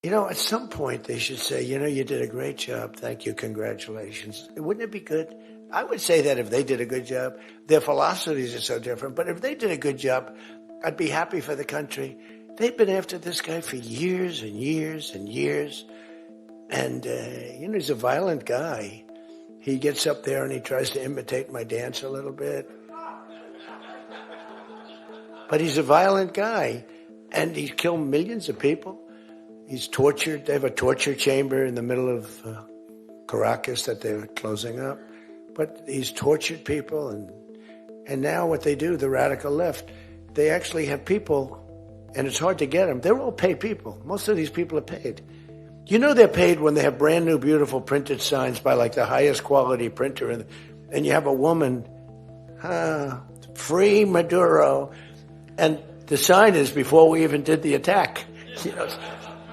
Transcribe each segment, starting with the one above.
You know, at some point they should say, you know, you did a great job. Thank you. Congratulations. Wouldn't it be good? I would say that if they did a good job. Their philosophies are so different. But if they did a good job, I'd be happy for the country. They've been after this guy for years and years and years. And, you know, he's a violent guy. He gets up there and he tries to imitate my dance a little bit. But he's a violent guy. And he's killed millions of people. He's tortured. They have a torture chamber in the middle of Caracas that they're closing up. But he's tortured people. And now what they do, the radical left, they actually have people, and it's hard to get them. They're all paid people. Most of these people are paid. You know they're paid when they have brand new, beautiful printed signs by like the highest quality printer. And you have a woman, free Maduro. And the sign is before we even did the attack. You know,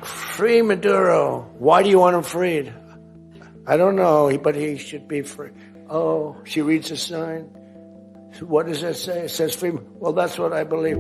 free Maduro. Why do you want him freed? I don't know, but he should be free. Oh, she reads the sign. What does it say? It says free. Well, that's what I believe.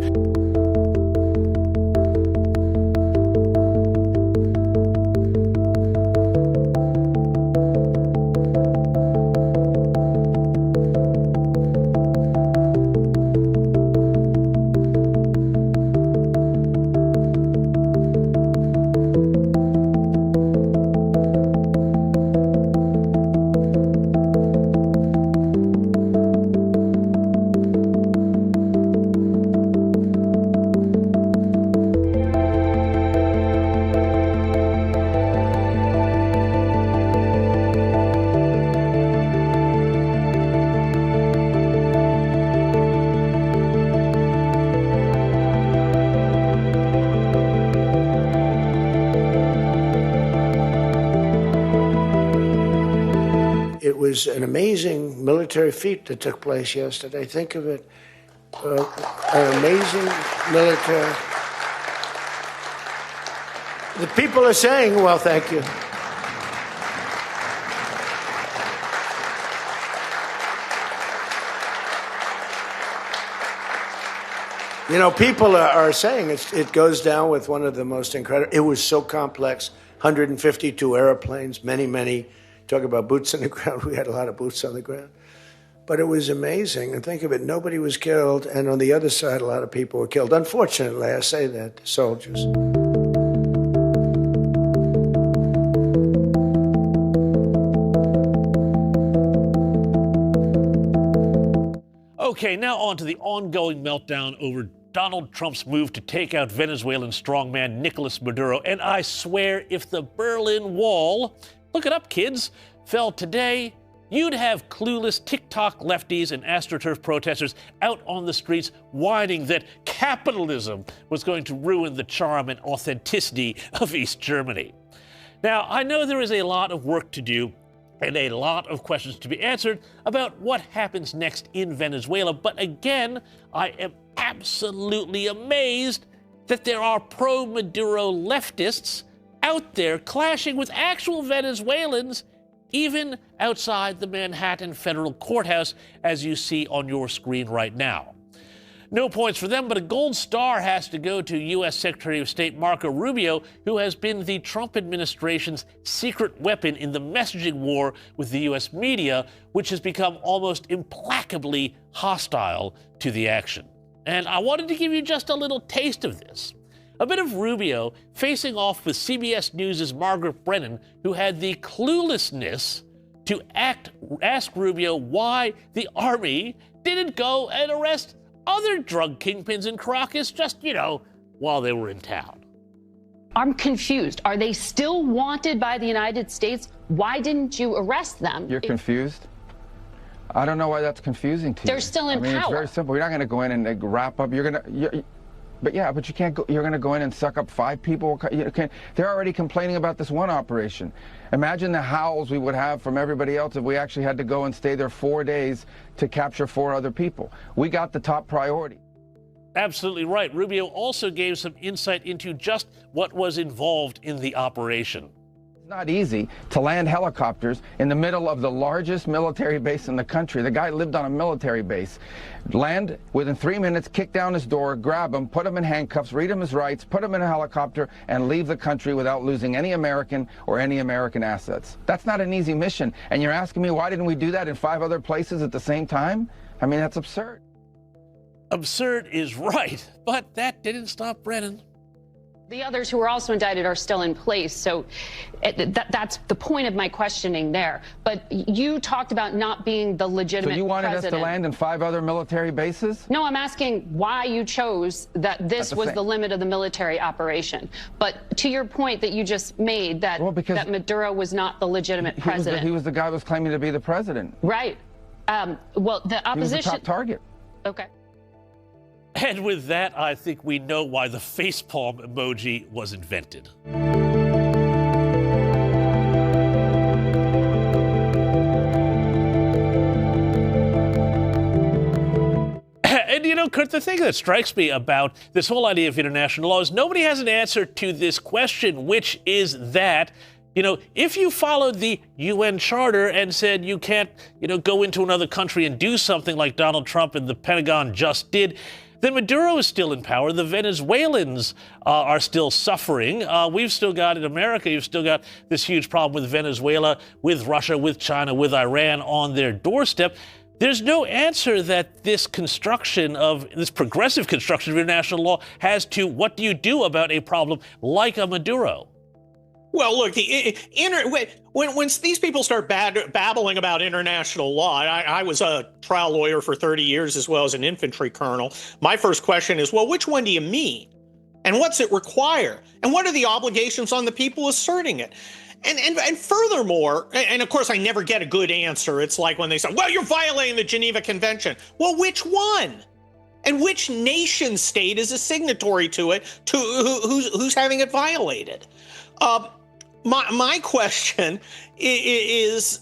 It was an amazing military feat that took place yesterday. Think of it, an amazing military. The people are saying, well, thank you. You know, people are saying it goes down with one of the most incredible. It was so complex, 152 airplanes, many. Talk about boots on the ground. We had a lot of boots on the ground. But it was amazing. And think of it, nobody was killed. And on the other side, a lot of people were killed. Unfortunately, I say that, soldiers. Okay, now on to the ongoing meltdown over Donald Trump's move to take out Venezuelan strongman Nicholas Maduro. And I swear, if the Berlin Wall, look it up, kids, fell today, you'd have clueless TikTok lefties and AstroTurf protesters out on the streets whining that capitalism was going to ruin the charm and authenticity of East Germany. Now, I know there is a lot of work to do and a lot of questions to be answered about what happens next in Venezuela, but again, I am absolutely amazed that there are pro-Maduro leftists out there clashing with actual Venezuelans, even outside the Manhattan Federal Courthouse, as you see on your screen right now. No points for them, but a gold star has to go to U.S. Secretary of State Marco Rubio, who has been the Trump administration's secret weapon in the messaging war with the U.S. media, which has become almost implacably hostile to the action. And I wanted to give you just a little taste of this. A bit of Rubio facing off with CBS News' Margaret Brennan, who had the cluelessness to ask Rubio why the army didn't go and arrest other drug kingpins in Caracas just, while they were in town. I'm confused. Are they still wanted by the United States? Why didn't you arrest them? You're confused? I don't know why that's confusing to you. They're still in power. It's very simple. You're not going to go in and wrap up. But you can't go. You're going to go in and suck up 5 people. They're already complaining about this one operation. Imagine the howls we would have from everybody else if we actually had to go and stay there 4 days to capture 4 other people. We got the top priority. Absolutely right. Rubio also gave some insight into just what was involved in the operation. It's not easy to land helicopters in the middle of the largest military base in the country. The guy lived on a military base. Land within 3 minutes, kick down his door, grab him, put him in handcuffs, read him his rights, put him in a helicopter, and leave the country without losing any American or any American assets. That's not an easy mission. And you're asking me, why didn't we do that in 5 other places at the same time? I mean, that's absurd. Absurd is right, but that didn't stop Brennan. The others who were also indicted are still in place, so that's the point of my questioning there. But you talked about not being the legitimate president. So you wanted president. us to land in 5 other military bases? No, I'm asking why you chose that this was the limit of the military operation. But to your point that you just made, that, that Maduro was not the legitimate president. He was the guy who was claiming to be the president. Right. Well, the opposition... He was the top target. Okay. And with that, I think we know why the facepalm emoji was invented. And, you know, Kurt, the thing that strikes me about this whole idea of international law is nobody has an answer to this question, which is that, you know, if you followed the UN Charter and said you can't, you know, go into another country and do something like Donald Trump and the Pentagon just did, then Maduro is still in power. The Venezuelans are still suffering. We've still got, in America, you've still got this huge problem with Venezuela, with Russia, with China, with Iran on their doorstep. There's no answer that this construction of, this progressive construction of international law has to what do you do about a problem like a Maduro? Well, look, when these people start babbling about international law, I was a trial lawyer for 30 years as well as an infantry colonel. My first question is, well, which one do you mean? And what's it require? And what are the obligations on the people asserting it? And furthermore, and of course, I never get a good answer. It's like when they say, well, you're violating the Geneva Convention. Well, which one? And which nation state is a signatory to it, who's having it violated? My question is,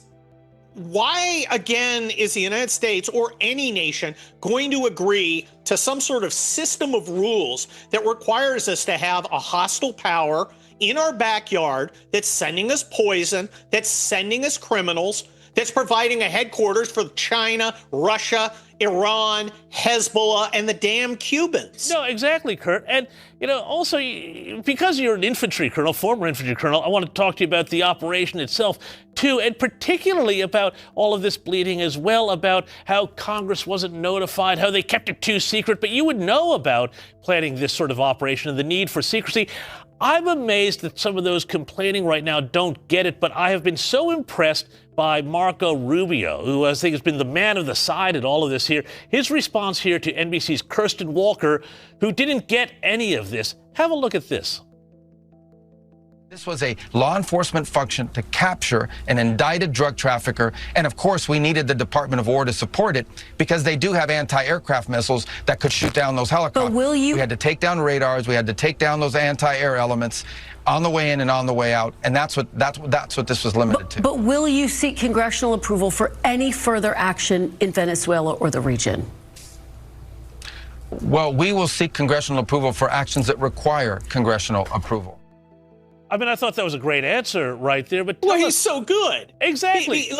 why, again, is the United States or any nation going to agree to some sort of system of rules that requires us to have a hostile power in our backyard that's sending us poison, that's sending us criminals, that's providing a headquarters for China, Russia, Iran, Hezbollah, and the damn Cubans? No, exactly, Kurt. And, you know, also, because you're an infantry colonel, former infantry colonel, I want to talk to you about the operation itself, too, and particularly about all of this bleeding as well, about how Congress wasn't notified, how they kept it too secret, but you would know about planning this sort of operation and the need for secrecy. I'm amazed that some of those complaining right now don't get it, but I have been so impressed by Marco Rubio, who I think has been the man of the side at all of this here. His response here to NBC's Kirsten Walker, who didn't get any of this. Have a look at this. This was a law enforcement function to capture an indicted drug trafficker. And of course, we needed the Department of War to support it because they do have anti-aircraft missiles that could shoot down those helicopters. But will you? We had to take down radars. We had to take down those anti-air elements on the way in and on the way out. And that's what this was limited to. But will you seek congressional approval for any further action in Venezuela or the region? Well, we will seek congressional approval for actions that require congressional approval. I mean, I thought that was a great answer right there, but well, he's so good. Exactly.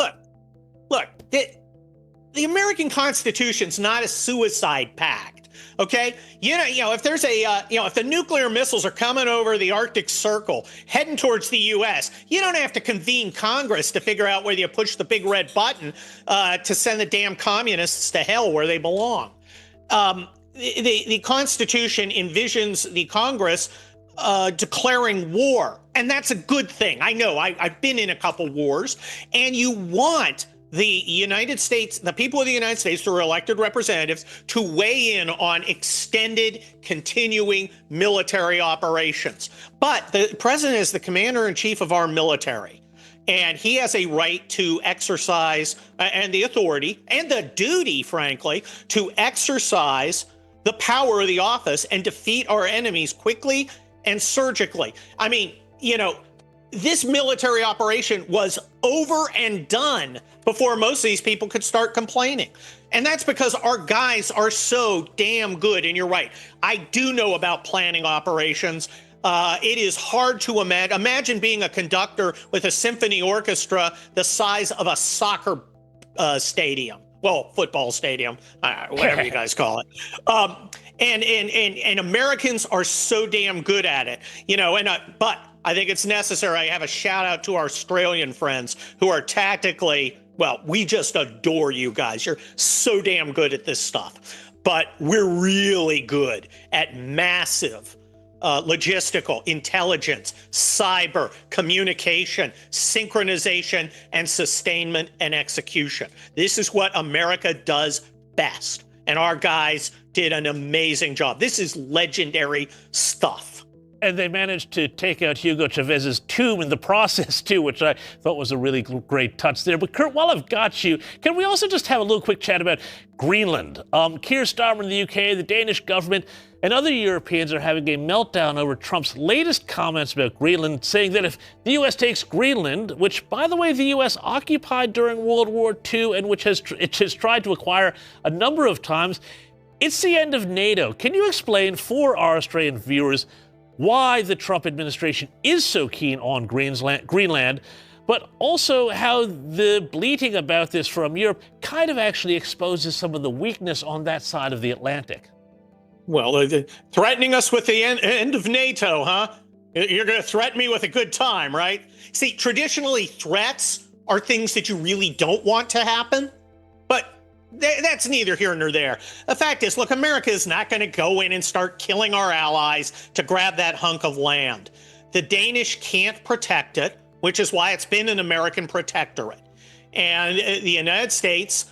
Look, the American Constitution's not a suicide pact, okay? You know, if there's if the nuclear missiles are coming over the Arctic Circle, heading towards the U.S., you don't have to convene Congress to figure out whether you push the big red button to send the damn communists to hell where they belong. The Constitution envisions the Congress declaring war. And that's a good thing. I know, I've been in a couple wars, and you want the United States, the people of the United States, through elected representatives, to weigh in on extended, continuing military operations. But the president is the commander-in-chief of our military, and he has a right to exercise, and the authority, and the duty, frankly, to exercise the power of the office and defeat our enemies quickly and surgically. I mean, you know, this military operation was over and done before most of these people could start complaining. And that's because our guys are so damn good. And you're right. I do know about planning operations. It is hard to imagine. Imagine being a conductor with a symphony orchestra the size of a soccer stadium. Well, football stadium, whatever you guys call it. And Americans are so damn good at it, but I think it's necessary. I have a shout out to our Australian friends who are tactically, well, we just adore you guys. You're so damn good at this stuff. But we're really good at massive logistical, intelligence, cyber, communication, synchronization, and sustainment and execution. This is what America does best. And our guys did an amazing job. This is legendary stuff. And they managed to take out Hugo Chavez's tomb in the process, too, which I thought was a really great touch there. But, Kurt, while I've got you, can we also just have a little quick chat about Greenland? Keir Starmer in the UK, the Danish government, and other Europeans are having a meltdown over Trump's latest comments about Greenland, saying that if the U.S. takes Greenland, which, by the way, the U.S. occupied during World War II and which it has tried to acquire a number of times, it's the end of NATO. Can you explain for our Australian viewers why the Trump administration is so keen on Greenland, but also how the bleating about this from Europe kind of actually exposes some of the weakness on that side of the Atlantic? Well, threatening us with the end of NATO, huh? You're going to threaten me with a good time, right? See, traditionally, threats are things that you really don't want to happen, but that's neither here nor there. The fact is, look, America is not going to go in and start killing our allies to grab that hunk of land. The Danish can't protect it, which is why it's been an American protectorate. And the United States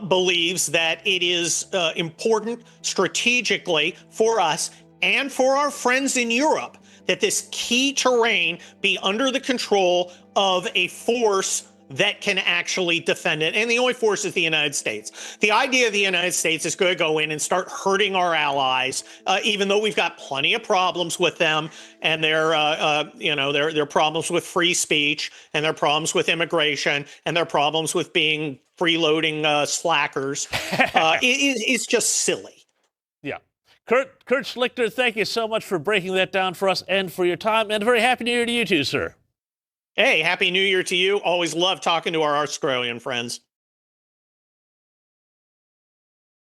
believes that it is important strategically for us and for our friends in Europe that this key terrain be under the control of a force that can actually defend it. And the only force is the United States. The idea of the United States is going to go in and start hurting our allies, even though we've got plenty of problems with them and their problems with free speech and their problems with immigration and their problems with being freeloading slackers. It's just silly. Yeah. Kurt Schlichter, thank you so much for breaking that down for us and for your time. And a very happy New Year to you too, sir. Hey, Happy New Year to you. Always love talking to our Australian friends.